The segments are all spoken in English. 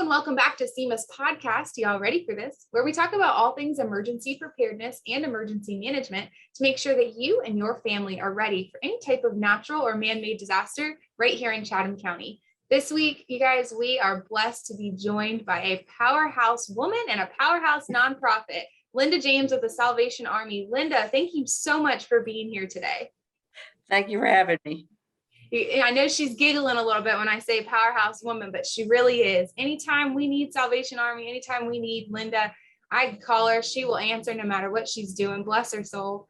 and welcome back to SEMA's podcast. Y'all ready for this? Where we talk about all things emergency preparedness and emergency management to make sure that you and your family are ready for any type of natural or man-made disaster right here in Chatham County. This week, you guys, we are blessed to be joined by a powerhouse woman and a powerhouse nonprofit, Linda James of the Salvation Army. Linda, thank you so much for being here today. Thank you for having me. I know she's giggling a little bit when I say powerhouse woman, but she really is. Anytime we need Salvation Army, anytime we need Linda, I call her. She will answer no matter what she's doing. Bless her soul.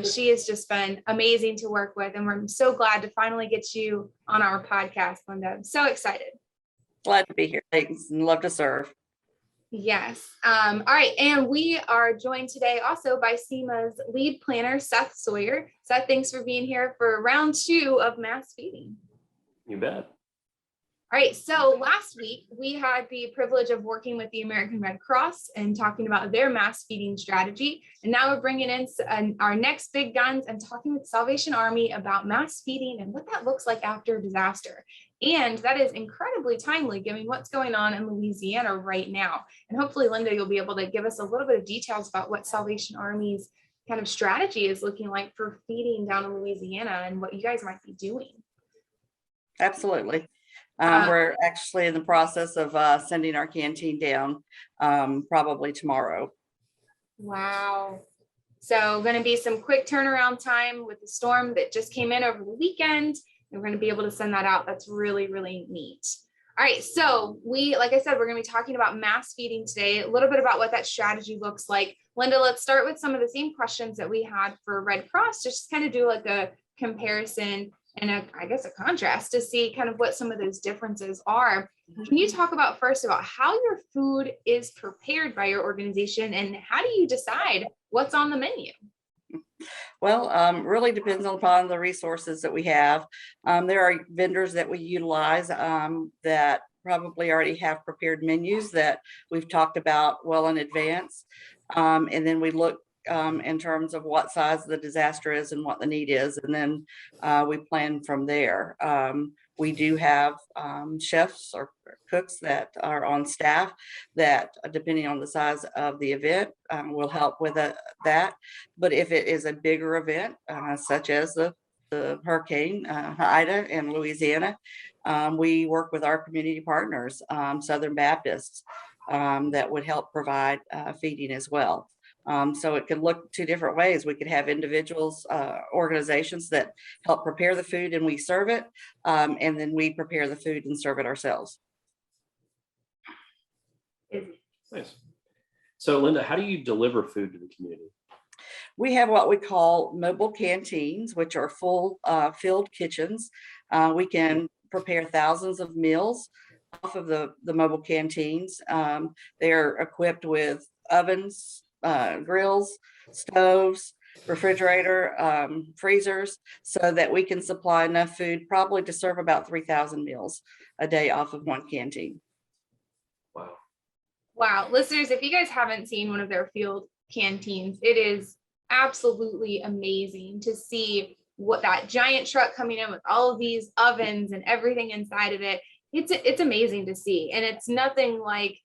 She has just been amazing to work with. And we're so glad to finally get you on our podcast, Linda. I'm so excited. Glad to be here. Thanks, and love to serve. Yes. All right. And we are joined today also by SEMA's lead planner, Seth Sawyer. Seth, thanks for being here for round 2 of mass feeding. You bet. All right. So last week we had the privilege of working with the American Red Cross and talking about their mass feeding strategy. And now we're bringing in our next big guns and talking with the Salvation Army about mass feeding and what that looks like after a disaster. And that is incredibly timely given what's going on in Louisiana right now. And hopefully, Linda, you'll be able to give us a little bit of details about what Salvation Army's kind of strategy is looking like for feeding down in Louisiana and what you guys might be doing. Absolutely. We're actually in the process of sending our canteen down probably tomorrow. Wow. So going to be some quick turnaround time with the storm that just came in over the weekend. We're going to be able to send that out. That's really, really neat. All right. So like I said, we're going to be talking about mass feeding today, a little bit about what that strategy looks like. Linda, let's start with some of the same questions that we had for Red Cross, just kind of do like a comparison and I guess a contrast to see kind of what some of those differences are. Can you talk about first about how your food is prepared by your organization and how do you decide what's on the menu? Well, really depends upon the resources that we have. There are vendors that we utilize that probably already have prepared menus that we've talked about well in advance. And then we look in terms of what size the disaster is and what the need is. And then we plan from there. We do have chefs or cooks that are on staff that, depending on the size of the event, will help with that. But if it is a bigger event, such as the hurricane Ida in Louisiana, we work with our community partners, Southern Baptists, that would help provide feeding as well. So it could look 2 different ways. We could have individuals, organizations that help prepare the food and we serve it, and then we prepare the food and serve it ourselves. Nice. So Linda, how do you deliver food to the community? We have what we call mobile canteens, which are full filled kitchens. We can prepare thousands of meals off of the mobile canteens. They're equipped with ovens, grills, stoves, refrigerator, freezers, so that we can supply enough food probably to serve about 3,000 meals a day off of one canteen. Wow. Listeners, if you guys haven't seen one of their field canteens, it is absolutely amazing to see what that giant truck coming in with all of these ovens and everything inside of it. It's amazing to see. And it's nothing like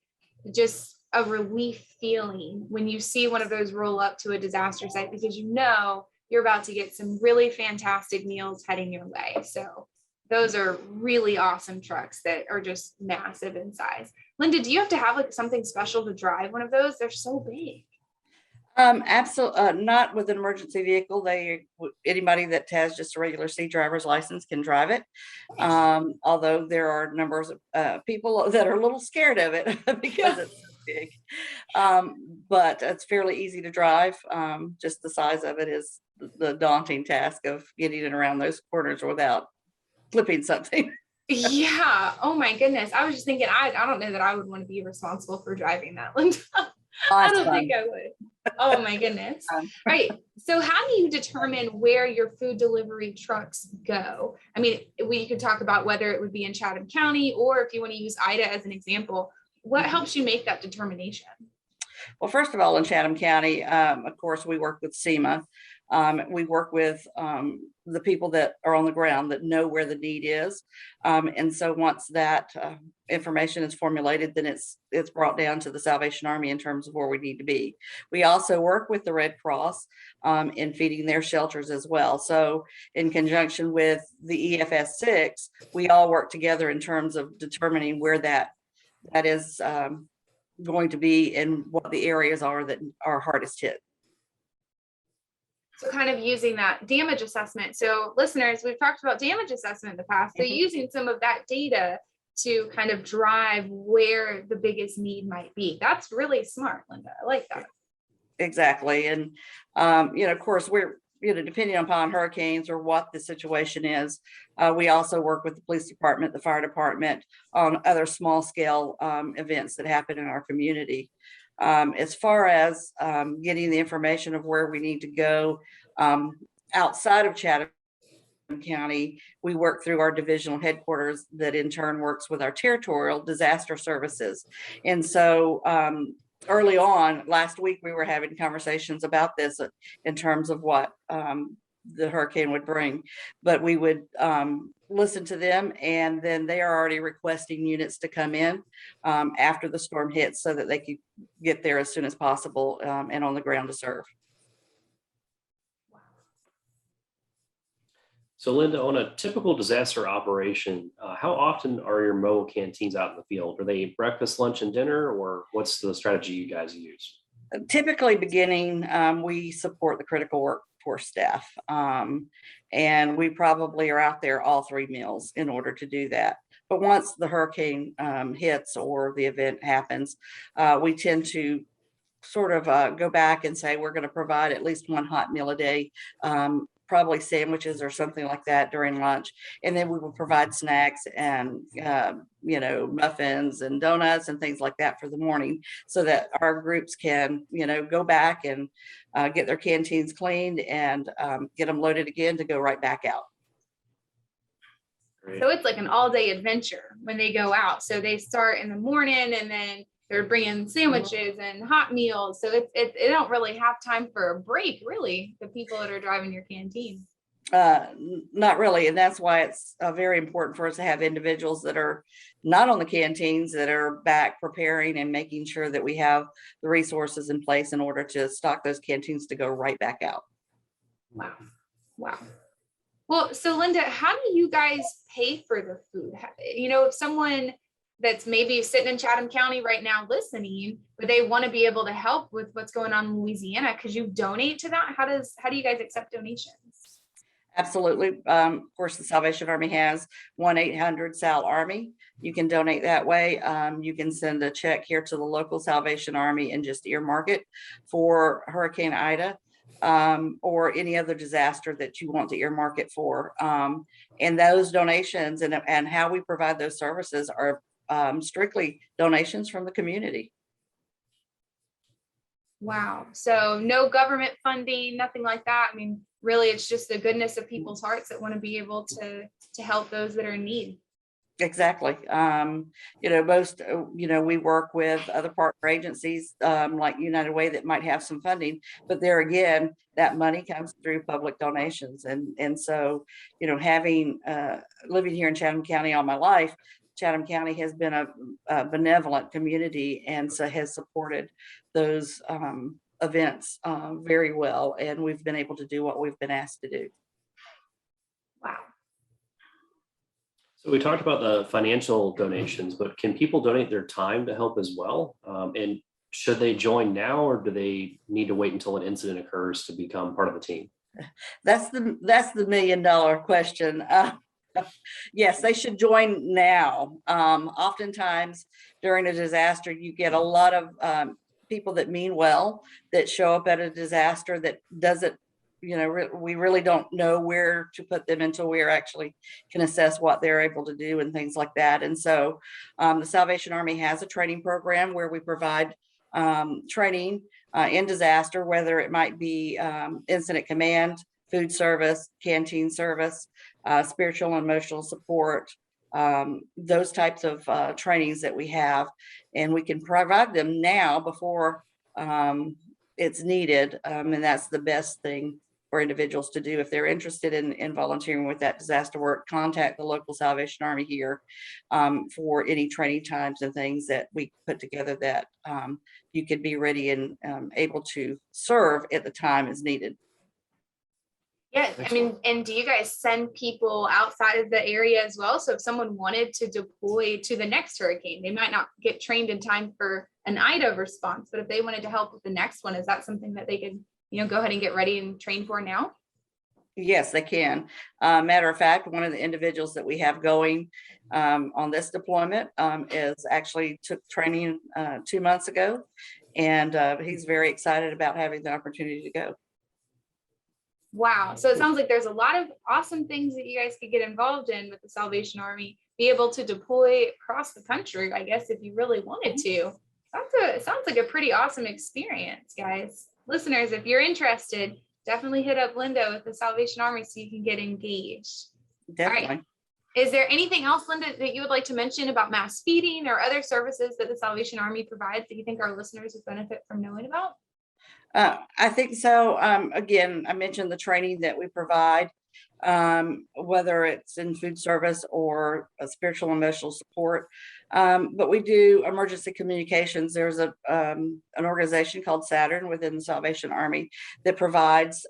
just a relief feeling when you see one of those roll up to a disaster site, because you know you're about to get some really fantastic meals heading your way. So those are really awesome trucks that are just massive in size. Linda, do you have to have like something special to drive one of those? They're so big. Absolutely not with an emergency vehicle. Anybody that has just a regular C driver's license can drive it. Although there are numbers of people that are a little scared of it because it's so big. But it's fairly easy to drive. Just the size of it is the daunting task of getting it around those corners without flipping something. Yeah. Oh my goodness. I was just thinking, I don't know that I would want to be responsible for driving that, Linda. I don't think I would. Oh my goodness. All right. So how do you determine where your food delivery trucks go? I mean, we could talk about whether it would be in Chatham County, or if you want to use Ida as an example, what helps you make that determination? Well, first of all, in Chatham County, of course, we work with SEMA. We work with the people that are on the ground that know where the need is. And so once that information is formulated, then it's brought down to the Salvation Army in terms of where we need to be. We also work with the Red Cross in feeding their shelters as well. So in conjunction with the EFS 6, we all work together in terms of determining where that is going to be and what the areas are that are hardest hit. So kind of using that damage assessment. So listeners, we've talked about damage assessment in the past. So using some of that data to kind of drive where the biggest need might be. That's really smart, Linda. I like that. Exactly. And, of course, we're, depending upon hurricanes or what the situation is, we also work with the police department, the fire department on other small scale events that happen in our community. As far as getting the information of where we need to go outside of Chatham County, we work through our divisional headquarters that in turn works with our territorial disaster services. And so early on last week, we were having conversations about this in terms of what the hurricane would bring, but we would listen to them, and then they are already requesting units to come in after the storm hits so that they could get there as soon as possible and on the ground to serve. So Linda, on a typical disaster operation, how often are your mobile canteens out in the field? Are they breakfast, lunch, and dinner, or what's the strategy you guys use? Typically beginning, we support the critical workforce staff, and we probably are out there all 3 meals in order to do that. But once the hurricane hits or the event happens, we tend to sort of go back and say we're going to provide at least 1 hot meal a day, probably sandwiches or something like that during lunch. And then we will provide snacks and, muffins and donuts and things like that for the morning so that our groups can, go back and get their canteens cleaned and get them loaded again to go right back out. So it's like an all-day adventure when they go out. So they start in the morning and then they're bringing sandwiches and hot meals. So they don't really have time for a break, really, the people that are driving your canteen. Not really. And that's why it's very important for us to have individuals that are not on the canteens that are back preparing and making sure that we have the resources in place in order to stock those canteens to go right back out. Wow. Wow. Well, so Linda, how do you guys pay for the food? If someone that's maybe sitting in Chatham County right now listening, but they want to be able to help with what's going on in Louisiana, could you donate to that? How do you guys accept donations? Absolutely. Of course, the Salvation Army has 1-800-SAL-ARMY. You can donate that way. You can send a check here to the local Salvation Army and just earmark it for Hurricane Ida or any other disaster that you want to earmark it for. And those donations and how we provide those services are strictly donations from the community. Wow. So no government funding, nothing like that. I mean, really, it's just the goodness of people's hearts that want to be able to help those that are in need. Exactly. We work with other partner agencies like United Way that might have some funding, but there again, that money comes through public donations. And so, having living here in Chatham County all my life, Chatham County has been a benevolent community and so has supported those events very well. And we've been able to do what we've been asked to do. Wow. So we talked about the financial donations, but can people donate their time to help as well? And should they join now, or do they need to wait until an incident occurs to become part of the team? That's the $1 million question. Yes, they should join now. Oftentimes during a disaster, you get a lot of people that mean well that show up at a disaster that doesn't, we really don't know where to put them until we actually can assess what they're able to do and things like that. And so the Salvation Army has a training program where we provide training in disaster, whether it might be incident command, food service, canteen service, spiritual and emotional support, those types of trainings that we have, and we can provide them now before it's needed, and that's the best thing for individuals to do. If they're interested in volunteering with that disaster work, contact the local Salvation Army here for any training times and things that we put together that you could be ready and able to serve at the time as needed. Yeah, I mean, and do you guys send people outside of the area as well? So if someone wanted to deploy to the next hurricane, they might not get trained in time for an Ida response, but if they wanted to help with the next one, is that something that they could, go ahead and get ready and train for now? Yes, they can. Matter of fact, one of the individuals that we have going on this deployment is actually took training 2 months ago, and he's very excited about having the opportunity to go. Wow. So it sounds like there's a lot of awesome things that you guys could get involved in with the Salvation Army, be able to deploy across the country, I guess, if you really wanted to. It sounds like a pretty awesome experience, guys. Listeners, if you're interested, definitely hit up Linda with the Salvation Army so you can get engaged. Definitely. All right. Is there anything else, Linda, that you would like to mention about mass feeding or other services that the Salvation Army provides that you think our listeners would benefit from knowing about? I think so. Again, I mentioned the training that we provide, whether it's in food service or spiritual and emotional support. But we do emergency communications. There's an organization called Saturn within the Salvation Army that provides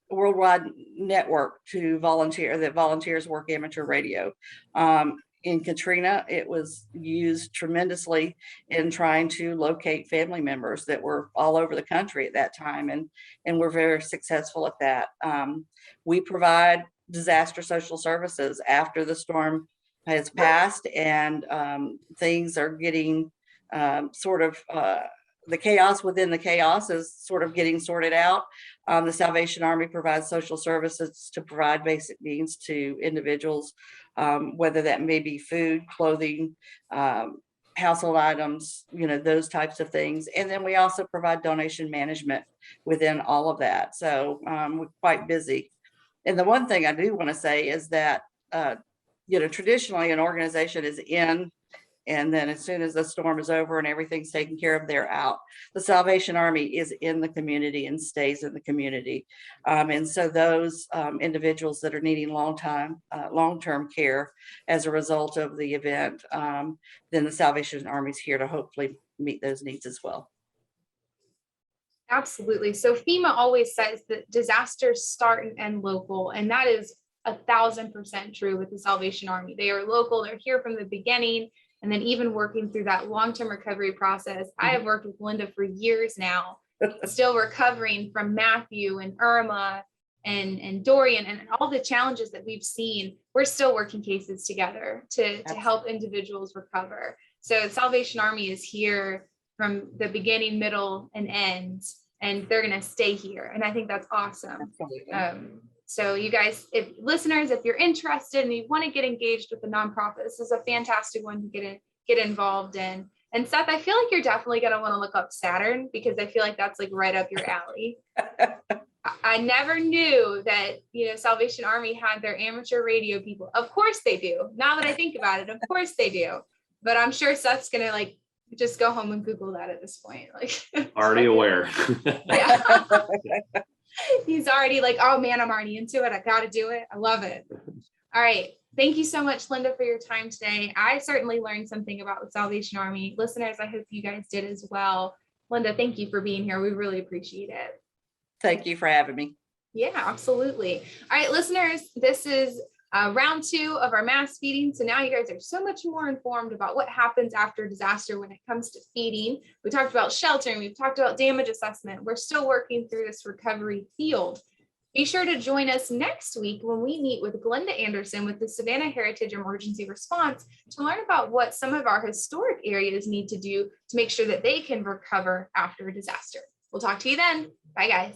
worldwide network to volunteers work amateur radio. In Katrina, it was used tremendously in trying to locate family members that were all over the country at that time, and we're very successful at that. We provide disaster social services after the storm has passed and things are getting the chaos within the chaos is sort of getting sorted out. The Salvation Army provides social services to provide basic needs to individuals, whether that may be food, clothing, household items, those types of things. And then we also provide donation management within all of that. So we're quite busy. And the one thing I do want to say is that, traditionally an organization is in, and then as soon as the storm is over and everything's taken care of, they're out. The Salvation Army is in the community and stays in the community. And so those individuals that are needing long-term care as a result of the event, then the Salvation Army is here to hopefully meet those needs as well. Absolutely. So FEMA always says that disasters start and end local, and that is 1,000% true with the Salvation Army. They are local. They're here from the beginning. And then even working through that long-term recovery process. I have worked with Linda for years now, still recovering from Matthew and Irma and Dorian and all the challenges that we've seen. We're still working cases together to help individuals recover. So Salvation Army is here from the beginning, middle, and end, and they're going to stay here. And I think that's awesome. So you guys, if you're interested and you want to get engaged with the nonprofit, this is a fantastic one to get involved in. And Seth, I feel like you're definitely going to want to look up Saturn because I feel like that's like right up your alley. I never knew that, Salvation Army had their amateur radio people. Of course they do. Now that I think about it, of course they do. But I'm sure Seth's going to just go home and Google that at this point. Already aware. Yeah. He's already like, oh man, I'm already into it. I got to do it. I love it. All right. Thank you so much, Linda, for your time today. I certainly learned something about the Salvation Army. Listeners, I hope you guys did as well. Linda, thank you for being here. We really appreciate it. Thank you for having me. Yeah, absolutely. All right, listeners, this is round 2 of our mass feeding. So now you guys are so much more informed about what happens after disaster when it comes to feeding. We talked about sheltering. We've talked about damage assessment. We're still working through this recovery field. Be sure to join us next week when we meet with Glenda Anderson with the Savannah Heritage Emergency Response to learn about what some of our historic areas need to do to make sure that they can recover after a disaster. We'll talk to you then. Bye, guys.